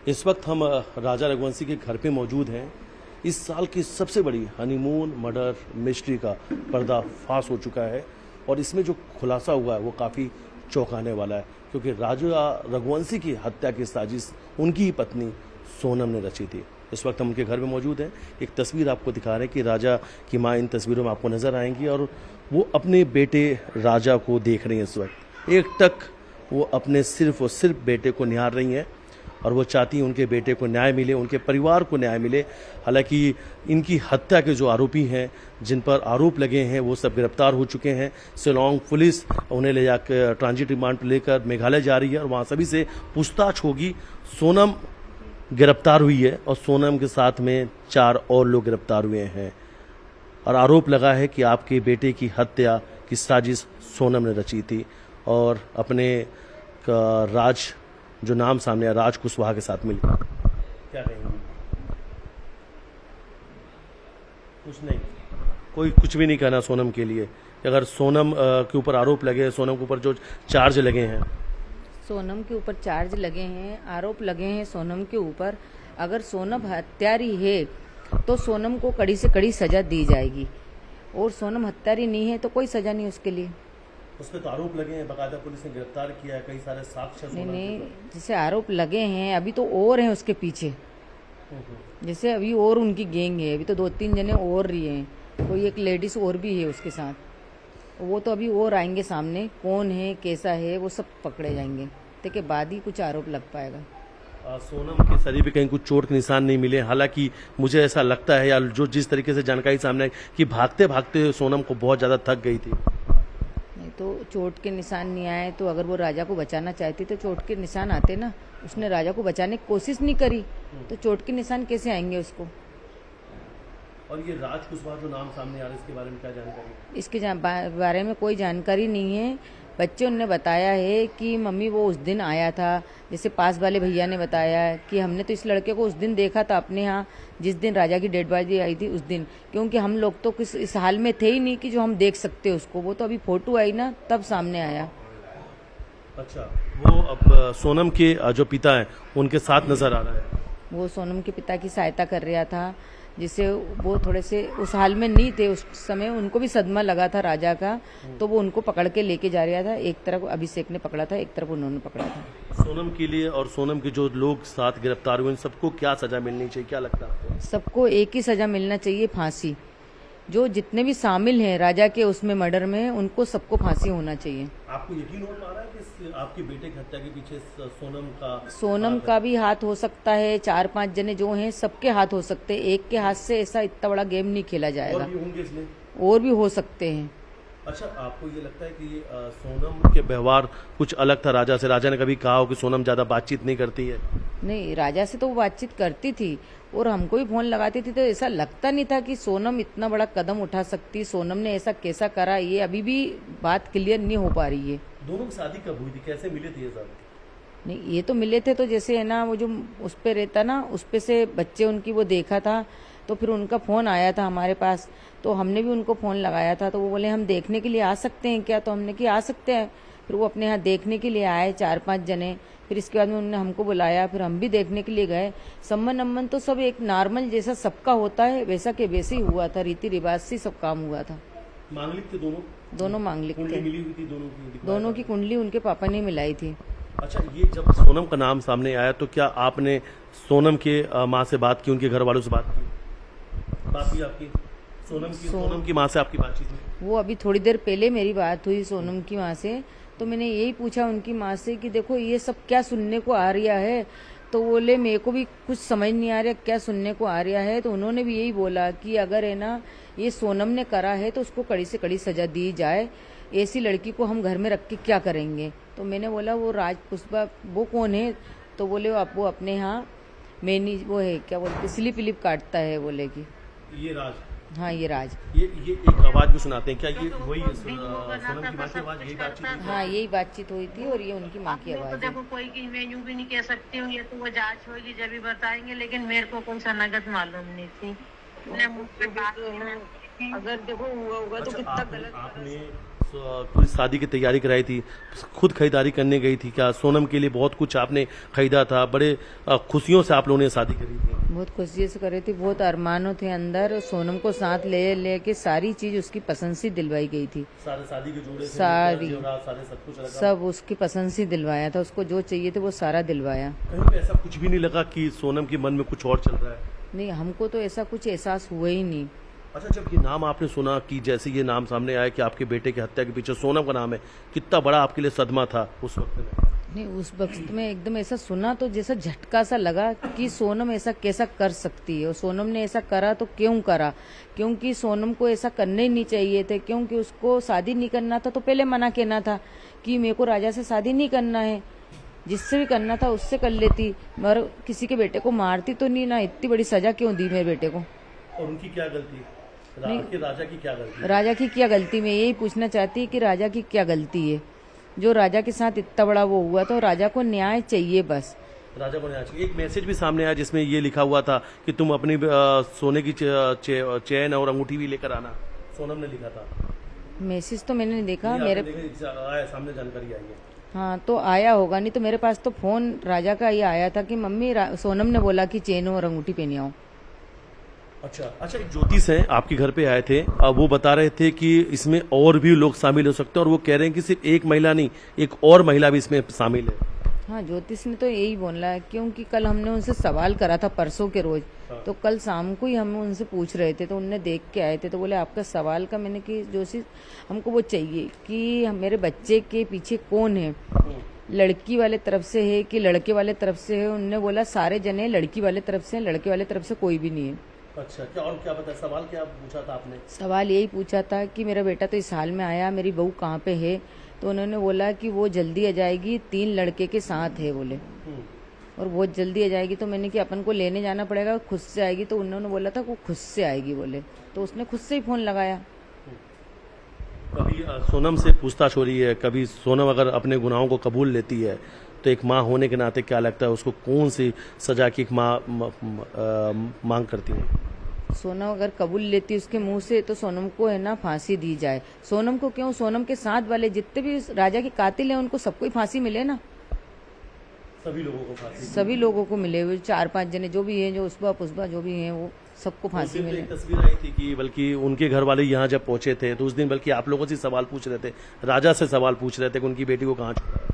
इस वक्त हम राजा रघुवंशी के घर पे मौजूद हैं। इस साल की सबसे बड़ी हनीमून मर्डर मिस्ट्री का पर्दाफाश हो चुका है और इसमें जो खुलासा हुआ है वो काफ़ी चौंकाने वाला है, क्योंकि राजा रघुवंशी की हत्या की साजिश उनकी ही पत्नी सोनम ने रची थी। इस वक्त हम उनके घर में मौजूद हैं। एक तस्वीर आपको दिखा रहे हैं कि राजा की माँ इन तस्वीरों में आपको नज़र आएंगी और वो अपने बेटे राजा को देख रही हैं। इस वक्त एक टक वो अपने सिर्फ और सिर्फ बेटे को निहार रही हैं और वो चाहती हैं उनके बेटे को न्याय मिले, उनके परिवार को न्याय मिले। हालांकि इनकी हत्या के जो आरोपी हैं, जिन पर आरोप लगे हैं, वो सब गिरफ्तार हो चुके हैं। शिलोंग पुलिस उन्हें ले जाकर ट्रांजिट रिमांड पर लेकर मेघालय जा रही है और वहाँ सभी से पूछताछ होगी। सोनम गिरफ्तार हुई है और सोनम के साथ में 4 और लोग गिरफ्तार हुए हैं और आरोप लगा है कि आपके बेटे की हत्या की साजिश सोनम ने रची थी और अपने राज जो नाम सामने है राज कुशवाहा के साथ मिलकर। क्या कहेंगे? कुछ नहीं, कोई कुछ भी नहीं कहना सोनम के लिए। अगर सोनम के ऊपर आरोप लगे, सोनम के ऊपर जो चार्ज लगे हैं, सोनम के ऊपर चार्ज लगे हैं, आरोप लगे हैं सोनम के ऊपर, अगर सोनम हत्यारी है तो सोनम को कड़ी से कड़ी सजा दी जाएगी और सोनम हत्यारी नहीं है तो कोई सजा नहीं उसके लिए। उस पर तो आरोप लगे हैं, बकायदा पुलिस ने गिरफ्तार किया है, कई सारे साक्ष्य नहीं, जैसे आरोप लगे हैं अभी तो और हैं उसके पीछे, जैसे अभी और उनकी गैंग है, अभी तो 2-3 जने और रही हैं, कोई एक लेडीज और भी है उसके साथ, वो तो अभी और आएंगे सामने, कौन है कैसा है वो सब पकड़े जाएंगे, के बाद ही कुछ आरोप लग पाएगा। सोनम के शरीर पे कहीं कुछ चोट के निशान नहीं मिले। हालांकि मुझे ऐसा लगता है या जो जिस तरीके से जानकारी सामने आई कि भागते भागते सोनम को बहुत ज्यादा थक गई थी। नहीं तो चोट के निशान नहीं आए तो अगर वो राजा को बचाना चाहती तो चोट के निशान आते ना। उसने राजा को बचाने की कोशिश नहीं करी तो चोट के निशान कैसे आएंगे उसको। और ये राज कुशवाहा जो नाम सामने आ रहा है, इसके बारे में क्या जानकारी? इसके बारे में कोई जानकारी नहीं है। बच्चे उनने बताया है कि मम्मी वो उस दिन आया था, जैसे पास वाले भैया ने बताया कि हमने तो इस लड़के को उस दिन देखा था अपने यहाँ, जिस दिन राजा की डेड बॉडी आई थी उस दिन, क्योंकि हम लोग तो किस इस हाल में थे ही नहीं कि जो हम देख सकते उसको, वो तो अभी फोटो आई ना तब सामने आया। अच्छा, वो अब सोनम के जो पिता हैं उनके साथ नजर आ रहा है। वो सोनम के पिता की सहायता कर रहा था, जिससे वो थोड़े से उस हाल में नहीं थे उस समय, उनको भी सदमा लगा था राजा का, तो वो उनको पकड़ के लेके जा रहा था। एक तरफ अभिषेक ने पकड़ा था, एक तरफ उन्होंने पकड़ा था। सोनम के लिए और सोनम के जो लोग साथ गिरफ्तार हुए सबको क्या सजा मिलनी चाहिए, क्या लगता है आपको? सबको एक ही सजा मिलना चाहिए, फांसी। जो जितने भी शामिल हैं राजा के उसमें मर्डर में, उनको सबको फांसी होना चाहिए। आपको यकीन हो पा रहा है कि आपके बेटे की हत्या के पीछे सोनम का भी हाथ हो सकता है? 4-5 जने जो हैं सबके हाथ हो सकते हैं, एक के हाथ से ऐसा इतना बड़ा गेम नहीं खेला जाएगा। और भी होंगे इसमें? और भी हो सकते हैं। अच्छा, आपको ये लगता है कि सोनम के व्यवहार कुछ अलग था राजा से? राजा ने कभी कहा हो कि सोनम ज्यादा बातचीत नहीं करती है? नहीं, राजा से तो वो बातचीत करती थी और हमको भी फोन लगाती थी, तो ऐसा लगता नहीं था कि सोनम इतना बड़ा कदम उठा सकती। सोनम ने ऐसा कैसा करा, ये अभी भी बात क्लियर नहीं हो पा रही है। दोनों की शादी कब हुई थी, कैसे मिले थे ये सब? नहीं, ये तो मिले थे तो जैसे है ना वो जो उस पे रहता ना, उस पे से बच्चे उनकी वो देखा था, तो फिर उनका फोन आया था हमारे पास, तो हमने भी उनको फोन लगाया था, तो वो बोले हम देखने के लिए आ सकते हैं क्या? तो हमने कि आ सकते हैं। फिर वो अपने यहाँ देखने के लिए आए 4-5 जने, फिर इसके बाद में उन्होंने हमको बुलाया, फिर हम भी देखने के लिए गए। सम्मन अम्मन तो सब एक नॉर्मल जैसा सबका होता है वैसा के वैसे ही हुआ था, रीति रिवाज से सब काम हुआ था। मांगलिक थे दोनों मांगलिक थे। मिली हुई थी दोनों की कुंडली उनके पापा ने मिलाई थी। अच्छा, ये जब सोनम का नाम सामने आया तो क्या आपने सोनम के माँ से बात की, उनके घर वालों से बात की आपकी? सोनम की माँ से आपकी बातचीत हुई? वो अभी थोड़ी देर पहले मेरी बात हुई सोनम की माँ से, तो मैंने यही पूछा उनकी माँ से कि देखो ये सब क्या सुनने को आ रहा है, तो बोले मेरे को भी कुछ समझ नहीं आ रहा क्या सुनने को आ रहा है। तो उन्होंने भी यही बोला कि अगर है ना ये सोनम ने करा है तो उसको कड़ी से कड़ी सजा दी जाए, ऐसी लड़की को हम घर में रख के क्या करेंगे। तो मैंने बोला वो राज कुशवाहा वो कौन है? तो बोले वो अपने यहाँ मैनी वो है क्या बोलते स्लिप विलिप काटता है, बोले कि ये राज। हाँ ये राज। ये एक आवाज भी सुनाते हैं क्या? ये वही सोनम की माँ की आवाज, यही बातचीत? हाँ यही बातचीत हुई थी और ये उनकी माँ की आवाज है। देखो कोई की मैं यूं भी नहीं कह सकती हूँ, ये तो वो जांच होगी जब भी बताएंगे, लेकिन मेरे को कौन सा नगद मालूम नहीं थी। अगर देखो हुआ होगा तो कितना गलत। आपने पूरी शादी की तैयारी कराई थी, खुद खरीदारी करने गई थी क्या? सोनम के लिए बहुत कुछ आपने खरीदा था, बड़े खुशियों से आप लोगों ने शादी करी थी। बहुत खुशी से करे थी, बहुत अरमानों थे अंदर। सोनम को साथ ले के सारी चीज उसकी पसंद से दिलवाई गई थी। सारे शादी के जोड़े से सारी सारे सब कुछ लगा। सब उसकी पसंद से दिलवाया था, उसको जो चाहिए थे वो सारा दिलवाया। कहीं पे ऐसा कुछ भी नहीं लगा कि सोनम के मन में कुछ और चल रहा है? नहीं, हमको तो ऐसा कुछ एहसास हुआ ही नहीं। अच्छा, जब ये नाम आपने सुना कि जैसे ये नाम सामने आया कि आपके बेटे की हत्या के पीछे सोनम का नाम है, कितना बड़ा आपके लिए सदमा था उस वक्त में? नहीं, उस वक्त में एकदम ऐसा सुना तो जैसा झटका सा लगा कि सोनम ऐसा कैसा कर सकती है, और सोनम ने ऐसा करा तो क्यों करा? क्योंकि सोनम को ऐसा करने ही नहीं चाहिए थे, क्योंकि उसको शादी नहीं करना था तो पहले मना कहना था कि मेरे को राजा से शादी नहीं करना है, जिससे भी करना था उससे कर लेती, मगर किसी के बेटे को मारती तो नहीं ना। इतनी बड़ी सजा क्यों दी मेरे बेटे को? और उनकी क्या गलती? राजा की क्या गलती? राजा की क्या गलती? मैं यही पूछना चाहती कि राजा की क्या गलती है जो राजा के साथ इतना बड़ा वो हुआ? तो राजा को न्याय चाहिए बस। राजा को न्याय चाहिए। एक मैसेज भी सामने आया जिसमें ये लिखा हुआ था कि तुम अपनी सोने की चैन और अंगूठी भी लेकर आना, सोनम ने लिखा था। मैसेज तो मैंने नहीं देखा, मेरे आया सामने, जानकारी आई है। हाँ तो आया होगा, नहीं तो मेरे पास तो फोन राजा का ये आया था कि मम्मी सोनम ने बोला कि चेन और अंगूठी पहनी आओ। अच्छा, एक ज्योतिष हैं आपके घर पे आए थे, वो बता रहे थे कि इसमें और भी लोग शामिल हो सकते हैं, और वो कह रहे हैं कि सिर्फ एक महिला नहीं, एक और महिला भी इसमें शामिल है। हाँ, ज्योतिष ने तो यही बोला है, क्योंकि कल हमने उनसे सवाल करा था परसों के रोज। हाँ। तो कल शाम को ही हम उनसे पूछ रहे थे, तो उनने देख के आए थे, तो बोले आपका सवाल का। मैंने कि ज्योतिष हमको वो चाहिए कि मेरे बच्चे के पीछे कौन है, लड़की वाले तरफ से है कि लड़के वाले तरफ से है? उनने बोला सारे जने लड़की वाले तरफ से, लड़के वाले तरफ से कोई भी नहीं है। अच्छा, क्या और क्या बता, सवाल क्या पूछा था आपने? सवाल यही पूछा था कि मेरा बेटा तो इस हाल में आया, मेरी बहू कहाँ पे है? तो उन्होंने बोला कि वो जल्दी आ जाएगी, 3 लड़के के साथ है बोले, और बहुत जल्दी आ जाएगी। तो मैंने कि अपन को लेने जाना पड़ेगा, खुद से आएगी? तो उन्होंने बोला था वो खुद से आएगी बोले, तो उसने खुद से ही फोन लगाया। कभी सोनम से पूछताछ हो रही है, कभी सोनम अगर अपने गुनाहों को कबूल लेती है तो एक माँ होने के नाते क्या लगता है उसको कौन सी सजा की एक माँ मांग करती है? सोनम अगर कबूल लेती उसके मुंह से तो सोनम को है ना फांसी दी जाए। सोनम को क्यों, सोनम के साथ वाले जितने भी राजा के कातिल हैं उनको सबको ही फांसी मिले ना, सभी लोगों को फांसी? सभी लोगों को मिले हुए, 4-5 जने जो भी हैं, जो उसबा पुष्बा जो भी हैं, वो सबको फांसी मिले। एक तस्वीर आई थी कि बल्कि उनके घर वाले यहाँ जब पहुंचे थे तो उस दिन बल्कि आप लोगों से सवाल पूछ रहे थे, राजा से सवाल पूछ रहे थे कि उनकी बेटी को कहाँ छोड़ा।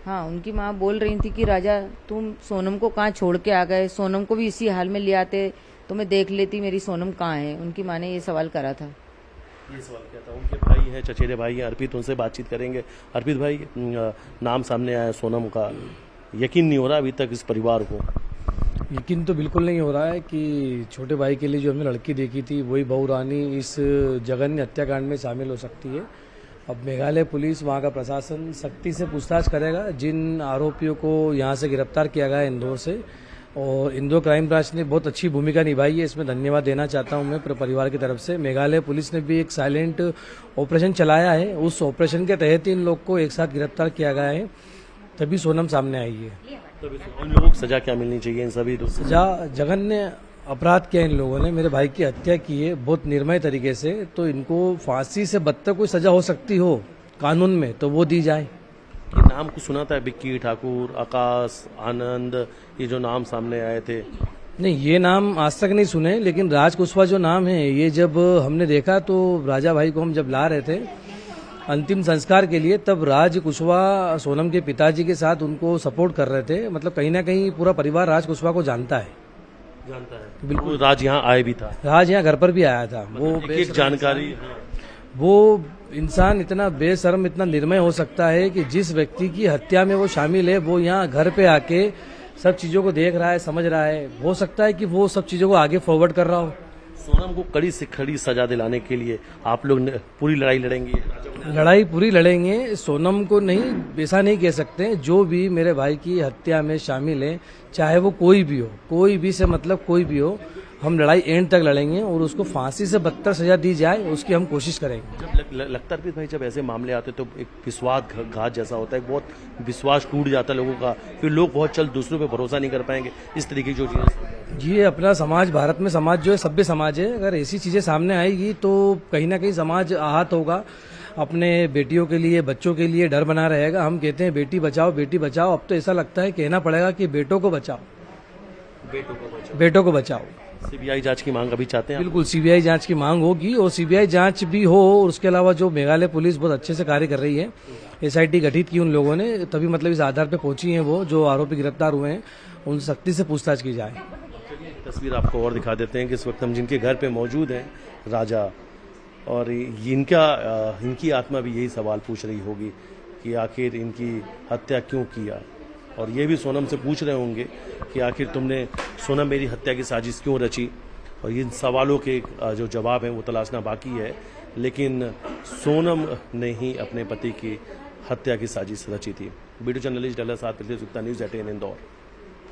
हाँ, उनकी माँ बोल रही थी कि राजा तुम सोनम को कहाँ छोड़ के आ गए, सोनम को भी इसी हाल में ले आते तो मैं देख लेती मेरी सोनम कहाँ है। उनकी माँ ने ये सवाल करा था। ये सवाल किया था। उनके भाई हैं, चचेरे भाई हैं अर्पित, उनसे बातचीत करेंगे। अर्पित भाई, नाम सामने आया सोनम का, यकीन नहीं हो रहा अभी तक इस परिवार को? यकीन तो बिल्कुल नहीं हो रहा है कि छोटे भाई के लिए जो हमने लड़की देखी थी वही बहू रानी इस जघन्य हत्याकांड में शामिल हो सकती है। अब मेघालय पुलिस, वहाँ का प्रशासन सख्ती से पूछताछ करेगा। जिन आरोपियों को यहाँ से गिरफ्तार किया गया है इंदौर से, और इंदौर क्राइम ब्रांच ने बहुत अच्छी भूमिका निभाई है, इसमें धन्यवाद देना चाहता हूँ मैं परिवार की तरफ से। मेघालय पुलिस ने भी एक साइलेंट ऑपरेशन चलाया है, उस ऑपरेशन के तहत इन लोग को एक साथ गिरफ्तार किया गया है, तभी सोनम सामने आई है। उन लोगों को सजा क्या मिलनी चाहिए? इन सभी सजा, जघन्य अपराध किया इन लोगों ने, मेरे भाई की हत्या की है बहुत निर्मय तरीके से, तो इनको फांसी से बदतर कोई सजा हो सकती हो कानून में तो वो दी जाए। ये नाम को सुना था, विक्की ठाकुर, आकाश, आनंद, ये जो नाम सामने आए थे? नहीं, ये नाम आज तक नहीं सुने, लेकिन राज कुशवाहा जो नाम है ये जब हमने देखा तो राजा भाई को हम जब ला रहे थे अंतिम संस्कार के लिए, तब राज कुशवाहा सोनम के पिताजी के साथ उनको सपोर्ट कर रहे थे। मतलब कहीं ना कहीं पूरा परिवार राज कुशवाहा को जानता है। बिल्कुल, राज यहाँ आए भी था, राज यहाँ घर पर भी आया था। वो एक जानकारी, वो इंसान इतना बेशर्म, इतना निर्मय हो सकता है कि जिस व्यक्ति की हत्या में वो शामिल है वो यहाँ घर पे आके सब चीजों को देख रहा है, समझ रहा है। हो सकता है कि वो सब चीजों को आगे फॉरवर्ड कर रहा हो। सोनम को कड़ी से कड़ी सजा दिलाने के लिए आप लोग पूरी लड़ाई लड़ेंगे? लड़ाई पूरी लड़ेंगे। सोनम को नहीं, ऐसा नहीं कह सकते, जो भी मेरे भाई की हत्या में शामिल है, चाहे वो कोई भी हो, कोई भी से मतलब कोई भी हो, हम लड़ाई एंड तक लड़ेंगे और उसको फांसी से बदतर सजा दी जाए उसकी हम कोशिश करेंगे। जब लगता है भाई, जब ऐसे मामले आते तो एक विश्वासघात जैसा होता है, बहुत विश्वास टूट जाता है लोगों का, फिर लोग बहुत जल्द दूसरों पे भरोसा नहीं कर पाएंगे, इस तरीके की जो चीजें। ये अपना समाज, भारत में समाज जो है सभ्य समाज है, अगर ऐसी चीजें सामने आएगी तो कहीं ना कहीं समाज आहत होगा। अपने बेटियों के लिए, बच्चों के लिए डर बना रहेगा। हम कहते हैं बेटी बचाओ, बेटी बचाओ। अब तो ऐसा लगता है कहना पड़ेगा कि बेटों को बचाओ, बेटों को बचाओ। सीबीआई जांच की मांग अभी चाहते हैं आप? बिल्कुल सीबीआई जांच की मांग होगी, और सीबीआई जांच भी हो। और उसके अलावा जो मेघालय पुलिस बहुत अच्छे से कार्य कर रही है, एसआईटी गठित की उन लोगों ने, तभी मतलब इस आधार पे पहुंची हैं वो जो आरोपी गिरफ्तार हुए हैं, उन सख्ती से पूछताछ की जाए। तस्वीर आपको और दिखा देते हैं कि इस वक्त हम जिनके घर पे मौजूद हैं, राजा, और इनकी आत्मा भी यही सवाल पूछ रही होगी कि आखिर इनकी हत्या क्यों किया। और ये भी सोनम से पूछ रहे होंगे कि आखिर तुमने सोनम मेरी हत्या की साजिश क्यों रची। और इन सवालों के जो जवाब हैं वो तलाशना बाकी है, लेकिन सोनम ने ही अपने पति की हत्या की साजिश रची थी। वीडियो जर्नलिस्ट डल्ला साथ न्यूज़ 18 इंदौर।